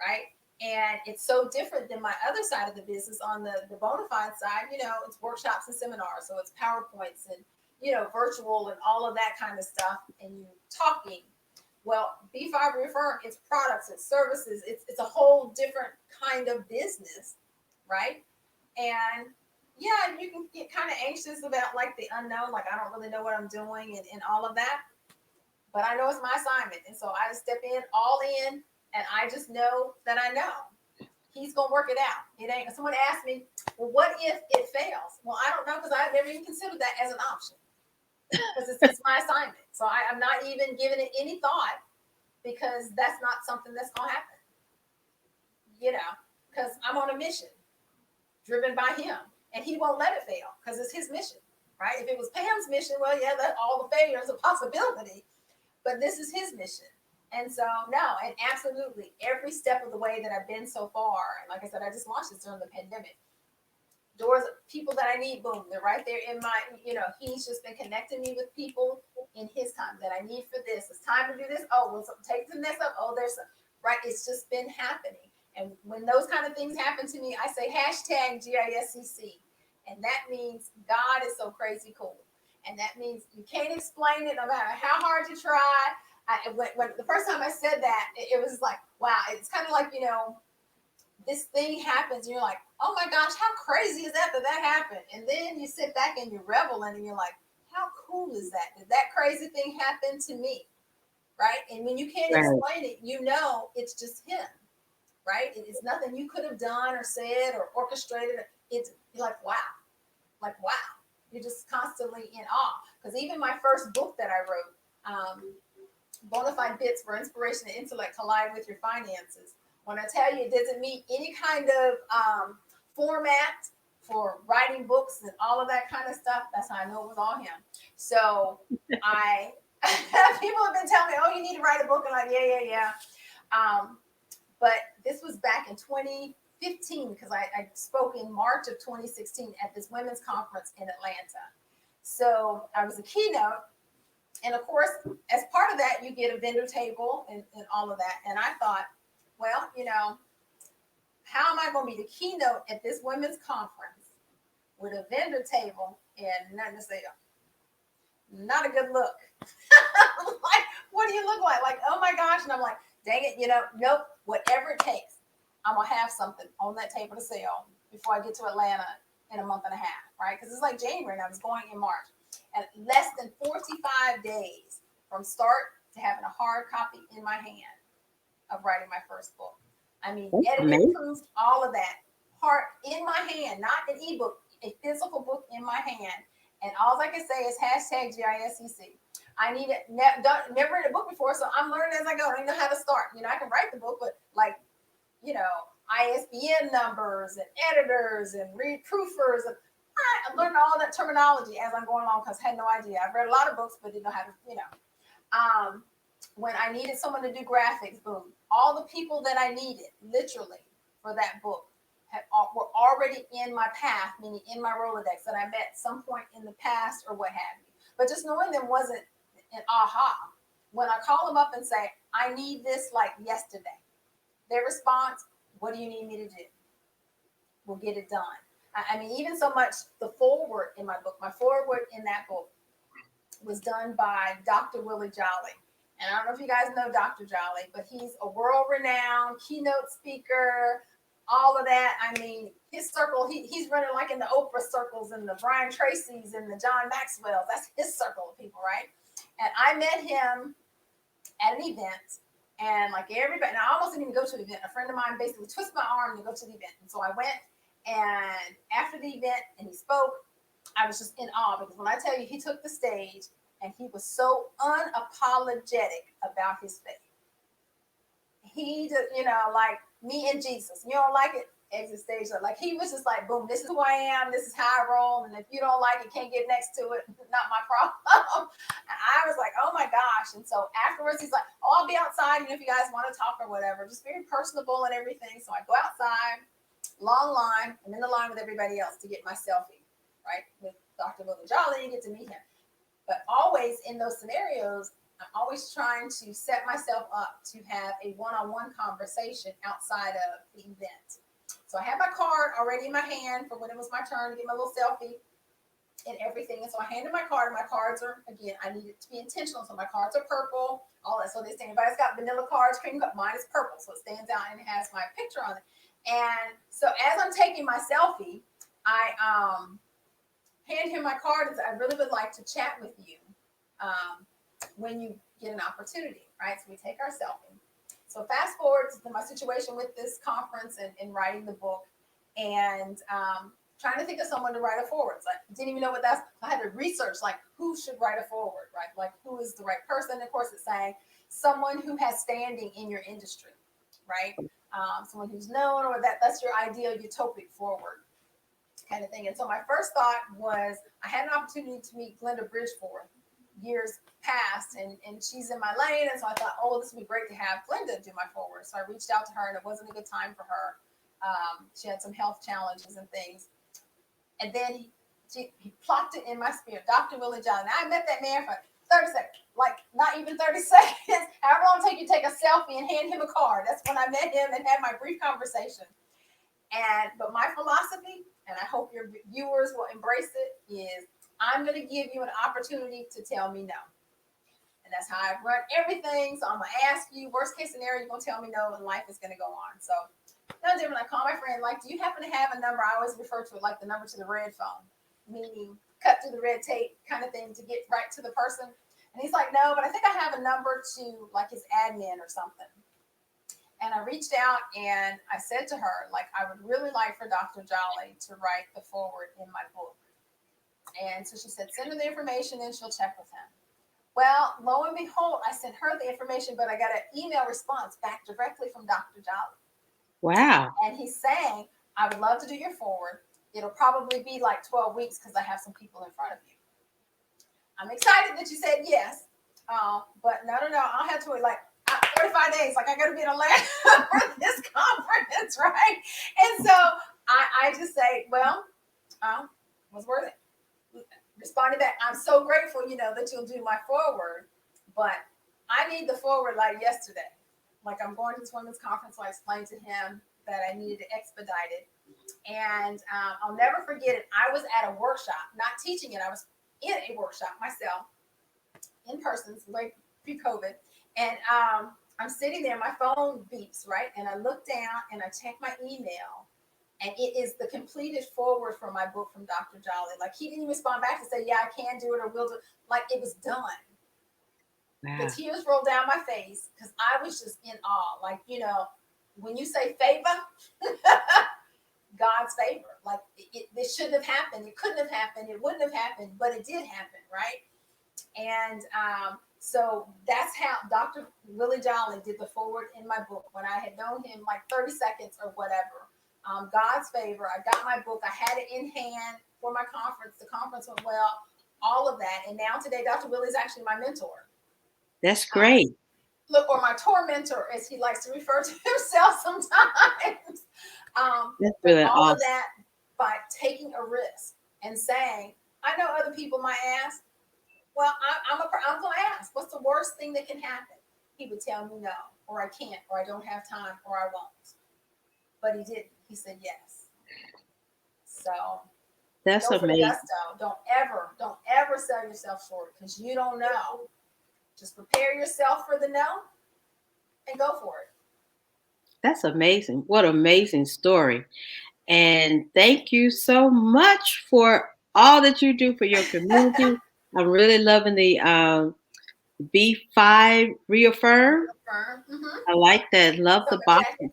right? And it's so different than my other side of the business on the Bonafide side. It's workshops and seminars. So it's PowerPoints and, virtual and all of that kind of stuff. And you talking. Well, B5 ReAffirm, it's products, it's services, it's a whole different kind of business, right? And yeah, you can get kind of anxious about like the unknown, like I don't really know what I'm doing and all of that. But I know it's my assignment. And so I just step in all in, and I just know that I know he's gonna work it out. It ain't someone asked me, well, what if it fails? Well, I don't know, because I've never even considered that as an option. Because it's my assignment. So I'm not even giving it any thought, because that's not something that's gonna happen. Because I'm on a mission driven by him. And he won't let it fail because it's his mission, right? If it was Pam's mission, well, yeah, that all the failure is a possibility. But this is his mission. And so, no, and absolutely every step of the way that I've been so far, and like I said, I just launched this during the pandemic. Doors, people that I need, boom, they're right there in my, he's just been connecting me with people in his time that I need for this. It's time to do this. Oh, well, so take the next up. Oh, right. It's just been happening. And when those kind of things happen to me, I say hashtag GISCC. And that means God is so crazy cool. And that means you can't explain it no matter how hard you try. When the first time I said that, it was like, wow, it's kind of like, this thing happens, and you're like, oh my gosh, how crazy is that happened? And then you sit back and you revel in it, and you're like, how cool is that? Did that crazy thing happen to me? Right? And when you can't right. explain it, it's just him, right? It's nothing you could have done or said or orchestrated. It's like, wow. Like, wow. You're just constantly in awe. Because even my first book that I wrote, Bonafide Bits for Inspiration and Intellect Collide with Your Finances. When I tell you it doesn't meet any kind of format for writing books and all of that kind of stuff, that's how I know it was all him. So people have been telling me, oh, you need to write a book. And I'm like, yeah. But this was back in 2015, because I spoke in March of 2016 at this women's conference in Atlanta. So I was a keynote. And of course, as part of that, you get a vendor table and all of that. And I thought, well, how am I going to be the keynote at this women's conference with a vendor table and nothing to sell? Not a good look. Like, what do you look like? Like, oh my gosh. And I'm like, dang it, nope, whatever it takes, I'm going to have something on that table to sell before I get to Atlanta in a month and a half, right? Because it's like January and I was going in March. And less than 45 days from start to having a hard copy in my hand of writing my first book. I mean, That's edited, amazing. proofed, all of that. Hard in my hand, not an ebook, a physical book in my hand. And all I can say is hashtag GISCC. I need it. Never read a book before, so I'm learning as I go. I don't know how to start. I can write the book, but like, ISBN numbers and editors and read proofers. And I'm learning all that terminology as I'm going along, because I had no idea. I've read a lot of books, but didn't know how to. When I needed someone to do graphics, boom. All the people that I needed, literally, for that book were already in my path, meaning in my Rolodex that I met some point in the past or what have you. But just knowing them wasn't an aha. When I call them up and say, I need this like yesterday. Their response, what do you need me to do? We'll get it done. I mean, even so much, the foreword in my book, my foreword in that book was done by Dr. Willie Jolly. And I don't know if you guys know Dr. Jolly, but he's a world-renowned keynote speaker, all of that. I mean, his circle, he's running like in the Oprah circles and the Brian Tracy's and the John Maxwell's. That's his circle of people, right? And I met him at an event, and like everybody, and I almost didn't even go to the event. A friend of mine basically twisted my arm to go to the event. And so I went, and after the event, and he spoke, I was just in awe because when I tell you, he took the stage and he was so unapologetic about his faith. He just, like me and Jesus. You don't like it? Exit stage. Like he was just like, boom, this is who I am. This is how I roll. And if you don't like it, can't get next to it. Not my problem. And I was like, oh my gosh. And so afterwards, he's like, oh, I'll be outside. And if you guys want to talk or whatever, just very personable and everything. So I go outside, long line. I'm in the line with everybody else to get my selfie, right? With Dr. Willie Jolly and get to meet him. But always in those scenarios, I'm always trying to set myself up to have a one-on-one conversation outside of the event. So I had my card already in my hand for when it was my turn to get my little selfie and everything. And so I handed my card. My cards are, again, I need it to be intentional. So my cards are purple, all that. So they say, everybody's got vanilla cards, cream cup. Mine is purple. So it stands out and it has my picture on it. And so as I'm taking my selfie, I hand him my card and say, I really would like to chat with you when you get an opportunity, right? So we take our selfie. So fast forward to my situation with this conference and writing the book and trying to think of someone to write a forward. So I didn't even know what that's, I had to research like who should write a forward, right? Like who is the right person? Of course, it's saying someone who has standing in your industry, right? Someone who's known, or that's your ideal utopic forward kind of thing. And so my first thought was I had an opportunity to meet Glenda Bridgeforth years past, and she's in my lane. And so I thought, oh, this would be great to have Glenda do my forward. So I reached out to her, and it wasn't a good time for her. She had some health challenges and things. And then he plopped it in my spirit, Dr. Willie Jolly. And I met that man for 30 seconds, like not even 30 seconds. However long it take you to take a selfie and hand him a card. That's when I met him and had my brief conversation. But my philosophy, and I hope your viewers will embrace it, is I'm going to give you an opportunity to tell me no. And that's how I've run everything. So I'm going to ask you, worst case scenario, you're going to tell me no, and life is going to go on. So no different. I call my friend, like, do you happen to have a number? I always refer to it like the number to the red phone, meaning cut through the red tape kind of thing to get right to the person. And he's like, no, but I think I have a number to like his admin or something. And I reached out and I said to her, like, I would really like for Dr. Jolly to write the forward in my book. And so she said, send her the information and she'll check with him. Well, lo and behold, I sent her the information, but I got an email response back directly from Dr. Jolly. Wow. And he's saying, I would love to do your forward. It'll probably be like 12 weeks because I have some people in front of you. I'm excited that you said yes. But no, I'll have to wait like 45 days. Like I got to be in Atlanta for this conference, right? And so I just say, well, was worth it. Responding back, I'm so grateful, that you'll do my forward, but I need the forward like yesterday. Like I'm going to this women's conference, so I explained to him that I needed to expedite it. And I'll never forget it. I was at a workshop, not teaching it. I was in a workshop myself, in person, like pre-COVID. And I'm sitting there, my phone beeps, right? And I look down and I check my email. And it is the completed forward from my book from Dr. Jolly. Like he didn't respond back to say, yeah, I can do it or will do it. Like it was done. Wow. The tears rolled down my face because I was just in awe. Like, when you say favor, God's favor. Like it shouldn't have happened. It couldn't have happened. It wouldn't have happened, but it did happen, right? And so that's how Dr. Willie Jolly did the forward in my book when I had known him like 30 seconds or whatever. God's favor. I got my book. I had it in hand for my conference. The conference went well, all of that. And now today, Dr. Willie is actually my mentor. That's great. Look, or my tormentor, as he likes to refer to himself sometimes. That's really all awesome. of that by taking a risk and saying, I know other people might ask, well, I'm going to ask, what's the worst thing that can happen? he would tell me no, or I can't, or I don't have time, or I won't. But he didn't. He said yes. So That's go for the amazing. gusto. Don't ever sell yourself short because you don't know. Just prepare yourself for the no and go for it. That's amazing. What an amazing story. And thank you so much for all that you do for your community. I'm really loving the B5 ReAffirm. Reaffirm. I like that. Love It's the on my box. jacket.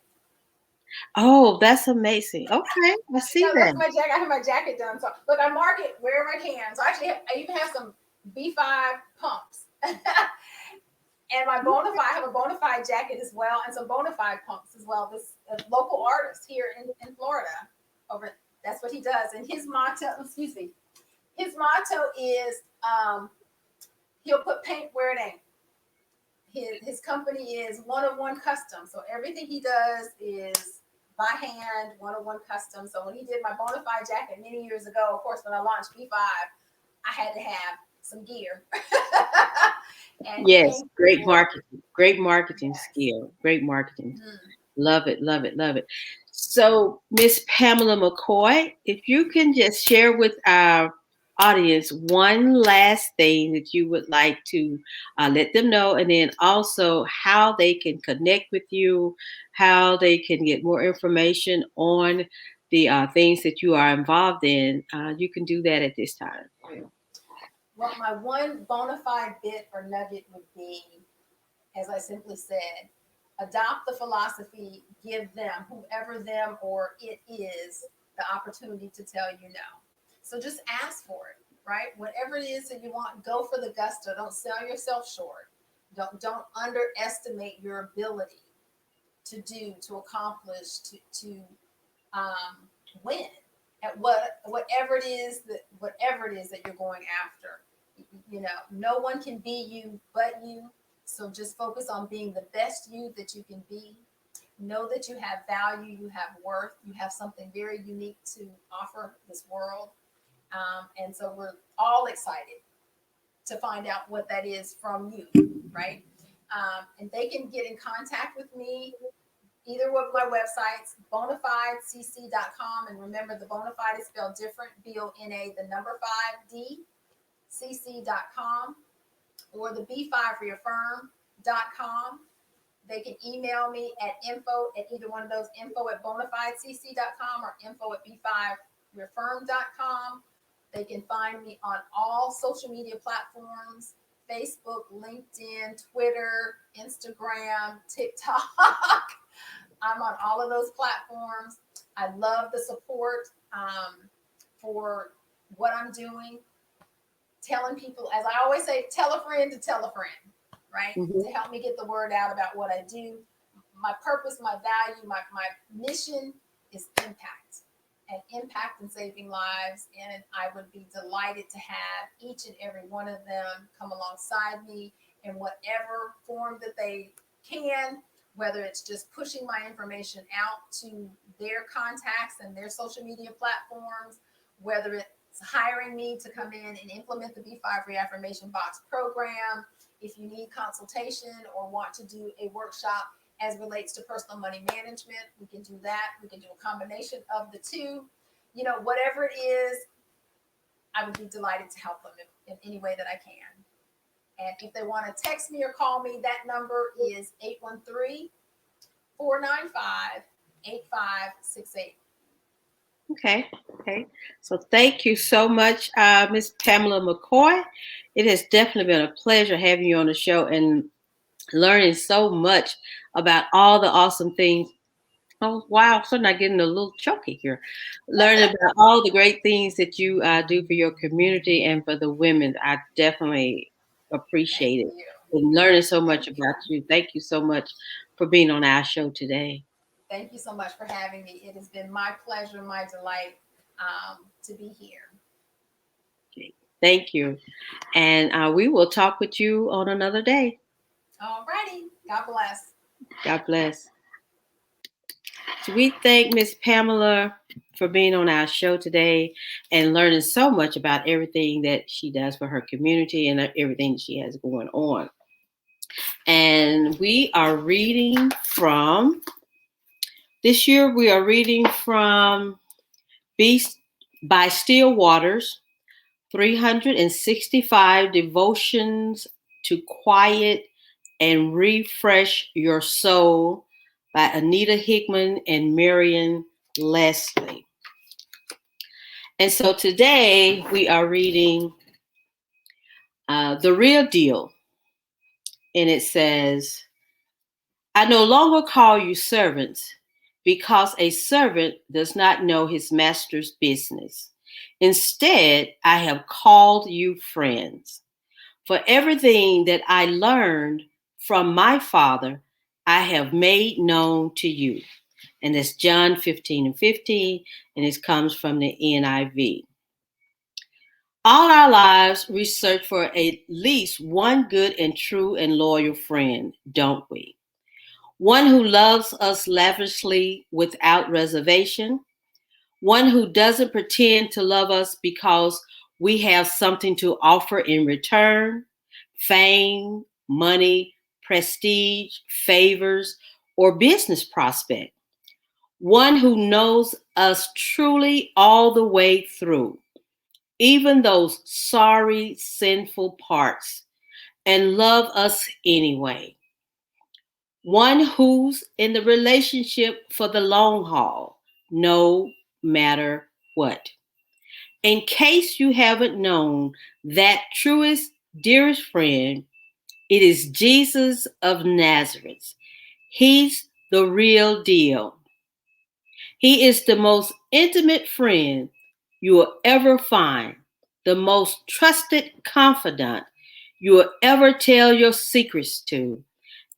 Oh, that's amazing. Okay, I see Yeah, that. that's my jacket. I have my jacket done. So look, I mark it wherever I can. So actually, I even have some B5 pumps. And my Bonafide, I have a Bonafide jacket as well, and some Bonafide pumps as well. This local artist here in Florida, over that's what he does. And his motto, excuse me, his motto is he'll put paint where it ain't. His company is one of one custom, so everything he does is by hand, one of one custom. So when he did my Bonafide jacket many years ago, of course, when I launched B5, I had to have some gear. And he Yes, came through great for me. marketing. Great marketing Yes. skill. Great marketing. Mhm. Love it, love it, love it. So, Miss Pamela McCoy, if you can just share with our audience one last thing that you would like to let them know, and then also how they can connect with you, how they can get more information on the things that you are involved in, you can do that at this time. Well, my one bona fide bit or nugget would be, as I simply said, adopt the philosophy, give them, whoever them or it is, the opportunity to tell you no. So just ask for it, right? Whatever it is that you want, go for the gusto. Don't sell yourself short. Don't underestimate your ability to do, to accomplish, to um, win at whatever it is that you're going after. You know, no one can be you but you. So just focus on being the best you that you can be. Know that you have value, you have worth, you have something very unique to offer this world. And so we're all excited to find out what that is from you, right? And they can get in contact with me either of my websites, bona5dcc.com. And remember, the bona fide is spelled different, BONA, the number 5D, cc.com, or the B5 reaffirm.com. They can email me at info at either one of those, info at bona5dcc.com or info at b5reaffirm.com. They can find me on all social media platforms: Facebook, LinkedIn, Twitter, Instagram, TikTok. I'm on all of those platforms. I love the support for what I'm doing. Telling people, as I always say, tell a friend to tell a friend, right? Mhm. To help me get the word out about what I do. My purpose, my value, my mission is impact and impact in saving lives. And I would be delighted to have each and every one of them come alongside me in whatever form that they can, whether it's just pushing my information out to their contacts and their social media platforms, whether it's hiring me to come in and implement the B5 Reaffirmation Box program. If you need consultation or want to do a workshop as relates to personal money management, we can do that. We can do a combination of the two. You know, whatever it is, I would be delighted to help them in any way that I can. And if they want to text me or call me, that number is 813-495-8568. Okay, okay. So thank you so much, Miss Pamela McCoy. It has definitely been a pleasure having you on the show and learning so much about all the awesome things. Oh, wow. So not getting a little choky here. Learning about all the great things that you do for your community and for the women. I definitely Thank appreciate it you. and learning so much Thank about you. you. Thank you so much for being on our show today. Thank you so much for having me. It has been my pleasure, my delight to be here. Okay. Thank you. And we will talk with you on another day. All righty. God bless. God bless. So we thank Miss Pamela for being on our show today and learning so much about everything that she does for her community and everything she has going on. And we are reading from, this year we are reading from Beast by Still Waters, 365 Devotions to Quiet and Refresh Your Soul by Anita Hickman and Marion Leslie. And so today we are reading The Real Deal. And it says, I no longer call you servants because a servant does not know his master's business. Instead, I have called you friends. For everything that I learned from my Father, I have made known to you. And that's John 15:15, and it comes from the NIV. All our lives, we search for at least one good and true and loyal friend, don't we? One who loves us lavishly without reservation. One who doesn't pretend to love us because we have something to offer in return: fame, money, prestige, favors, or business prospect. One who knows us truly all the way through, even those sorry, sinful parts, and love us anyway. One who's in the relationship for the long haul, no matter what. In case you haven't known that truest, dearest friend, it is Jesus of Nazareth. He's the real deal. He is the most intimate friend you will ever find, the most trusted confidant you will ever tell your secrets to,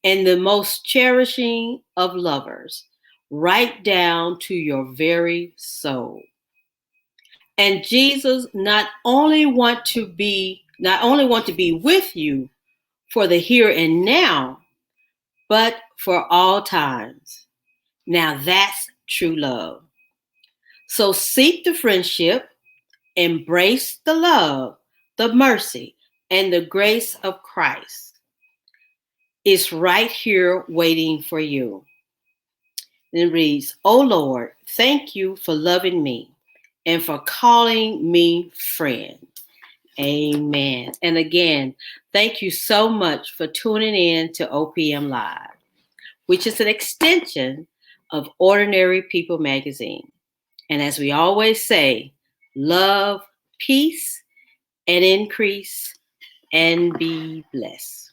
and the most cherishing of lovers, right down to your very soul. And Jesus not only want to be with you for the here and now, but for all times. Now that's true love. So seek the friendship, embrace the love, the mercy, and the grace of Christ. It's right here waiting for you. And it reads, "Oh Lord, thank you for loving me and for calling me friend." Amen. And again, thank you so much for tuning in to OPM Live, which is an extension of Ordinary People magazine. And as we always say, love, peace, and increase, and be blessed.